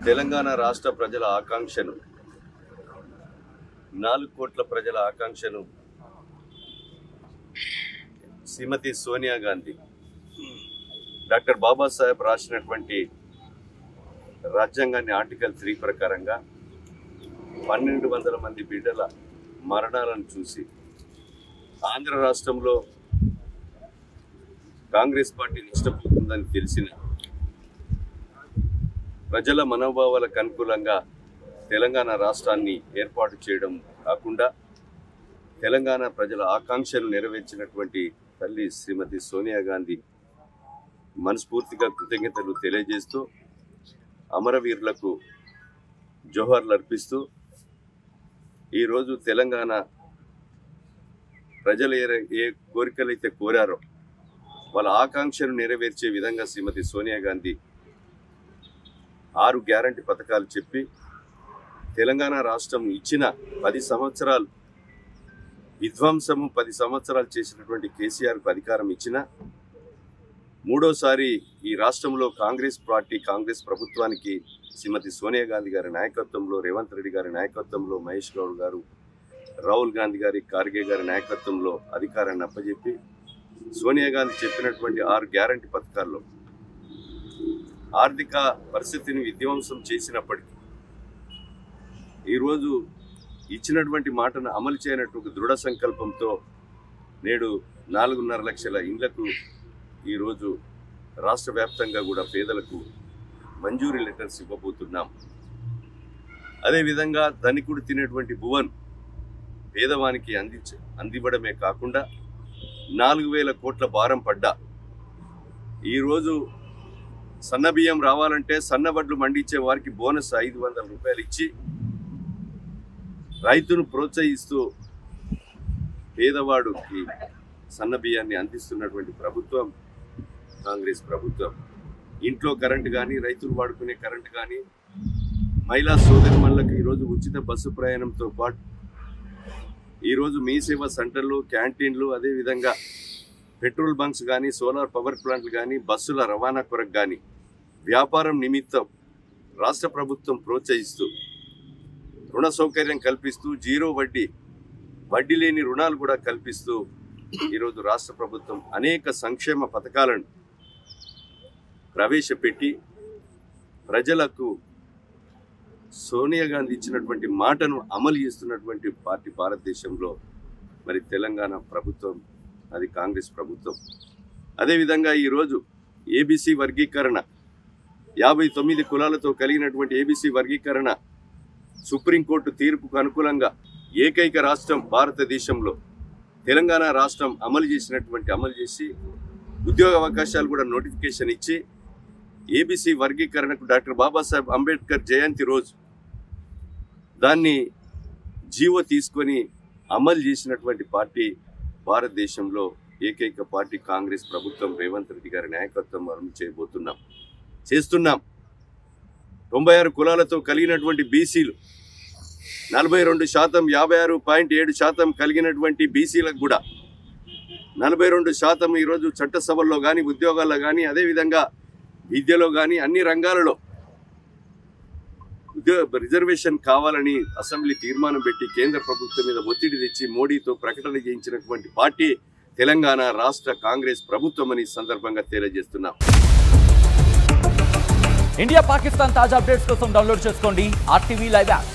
తెలంగాణ రాష్ట్ర ప్రజల ఆకాంక్షను 4 కోట్ల ప్రజల ఆకాంక్షను శ్రీమతి సోనియా గాంధీ డాక్టర్ బాబాసాహెబ్ రాసినటువంటి రాజ్యాంగాన్ని ఆర్టికల్ 3 ప్రకారంగా 1200 మంది బిడ్డల మరణాలను చూసి ఆంధ్ర రాష్ట్రంలో కాంగ్రెస్ పార్టీ నష్టపోతుందని తెలిసిన ప్రజల మనోభావాలకు అనుకూలంగా తెలంగాణ రాష్ట్రాన్ని ఏర్పాటు చేయడం కాకుండా తెలంగాణ ప్రజల ఆకాంక్షలు నెరవేర్చినటువంటి తల్లి శ్రీమతి సోనియా గాంధీ మనస్ఫూర్తిగా కృతజ్ఞతలు తెలియజేస్తూ అమరవీరులకు జోహార్లు అర్పిస్తూ ఈరోజు తెలంగాణ ప్రజలు ఏ కోరికలైతే కోరారో వాళ్ళ ఆకాంక్షను నెరవేర్చే విధంగా శ్రీమతి సోనియా గాంధీ 6 గ్యారంటీ పథకాలు చెప్పి తెలంగాణ రాష్ట్రం ఇచ్చిన 10 సంవత్సరాలు విధ్వంసము 10 సంవత్సరాలు చేసినటువంటి కేసీఆర్కు అధికారం ఇచ్చిన మూడోసారి ఈ రాష్ట్రంలో కాంగ్రెస్ ప్రభుత్వానికి శ్రీమతి సోనియా గాంధీ గారి నాయకత్వంలో, రేవంత్ రెడ్డి గారి నాయకత్వంలో, మహేష్ గౌడ్ గారు, రాహుల్ గాంధీ గారి, ఖార్గే గారి నాయకత్వంలో అధికారాన్ని అప్పజెప్పి సోనియా గాంధీ చెప్పినటువంటి 6 గ్యారంటీ పథకాల్లో ఆర్థిక పరిస్థితిని విధ్వంసం చేసినప్పటికీ ఈరోజు ఇచ్చినటువంటి మాటను అమలు చేయనట్టు దృఢ సంకల్పంతో నేడు 4.5 లక్షల ఇండ్లకు ఈరోజు రాష్ట్ర వ్యాప్తంగా కూడా పేదలకు మంజూరీ లెటర్స్ ఇవ్వబోతున్నాం. అదేవిధంగా ధనికుడు తినేటువంటి భువన్ పేదవానికి అందివ్వడమే కాకుండా 4,000 కోట్ల భారం పడ్డా ఈరోజు సన్న బియ్యం రావాలంటే సన్నవడ్లు మండించే వారికి బోనస్ 500 రూపాయలు ఇచ్చి రైతును ప్రోత్సహిస్తూ పేదవాడికి సన్న బియ్యాన్ని అందిస్తున్నటువంటి ప్రభుత్వం కాంగ్రెస్ ప్రభుత్వం. ఇంట్లో కరెంటు కానీ, రైతులు వాడుకునే కరెంటు కానీ, మహిళా సోదరిమణులకు ఈరోజు ఉచిత బస్సు ప్రయాణంతో పాటు ఈరోజు మీ సేవా సెంటర్లు, క్యాంటీన్లు, అదేవిధంగా పెట్రోల్ బంక్స్ కానీ, సోలార్ పవర్ ప్లాంట్లు కానీ, బస్సుల రవాణా కొరకు కానీ వ్యాపారం నిమిత్తం రాష్ట్ర ప్రభుత్వం ప్రోత్సహిస్తూ రుణ సౌకర్యం కల్పిస్తూ జీరో వడ్డీ లేని రుణాలు కూడా కల్పిస్తూ ఈరోజు రాష్ట్ర ప్రభుత్వం అనేక సంక్షేమ పథకాలను ప్రవేశపెట్టి ప్రజలకు సోనియా గాంధీ ఇచ్చినటువంటి మాటను అమలు చేస్తున్నటువంటి పార్టీ భారతదేశంలో మరి తెలంగాణ ప్రభుత్వం, అది కాంగ్రెస్ ప్రభుత్వం. అదేవిధంగా ఈరోజు ఏబీసీ వర్గీకరణ 59 కులాలతో కలిగినటువంటి ఏబీసీ వర్గీకరణ సుప్రీంకోర్టు తీర్పుకు అనుకూలంగా ఏకైక రాష్ట్రం భారతదేశంలో తెలంగాణ రాష్ట్రం అమలు చేసి ఉద్యోగ అవకాశాలు కూడా నోటిఫికేషన్ ఇచ్చి ఏబీసీ వర్గీకరణకు డాక్టర్ బాబాసాహెబ్ అంబేద్కర్ జయంతి రోజు దాన్ని జీవో తీసుకొని అమలు చేసినటువంటి పార్టీ భారతదేశంలో ఏకైక పార్టీ కాంగ్రెస్ ప్రభుత్వం. రేవంత్ రెడ్డి గారి నాయకత్వం అమలు చేస్తున్నాం. 96 కులాలతో కలిగినటువంటి బీసీలు 42%, 56.7% కలిగినటువంటి బీసీలకు కూడా 42% ఈరోజు చట్టసభల్లో కానీ, ఉద్యోగాల్లో కానీ, అదేవిధంగా విద్యలో కానీ అన్ని రంగాలలో రిజర్వేషన్ కావాలని అసెంబ్లీ తీర్మానం పెట్టి కేంద్ర ప్రభుత్వం మీద ఒత్తిడి తెచ్చి మోడీతో ప్రకటన చేయించినటువంటి పార్టీ తెలంగాణ రాష్ట్ర కాంగ్రెస్ ప్రభుత్వం అని సందర్భంగా తెలియజేస్తున్నాం. ఇండియా పాకిస్తాన్ తాజా అప్డేట్స్ కోసం డౌన్లోడ్ చేసుకోండి RTV లైవ్ యాప్.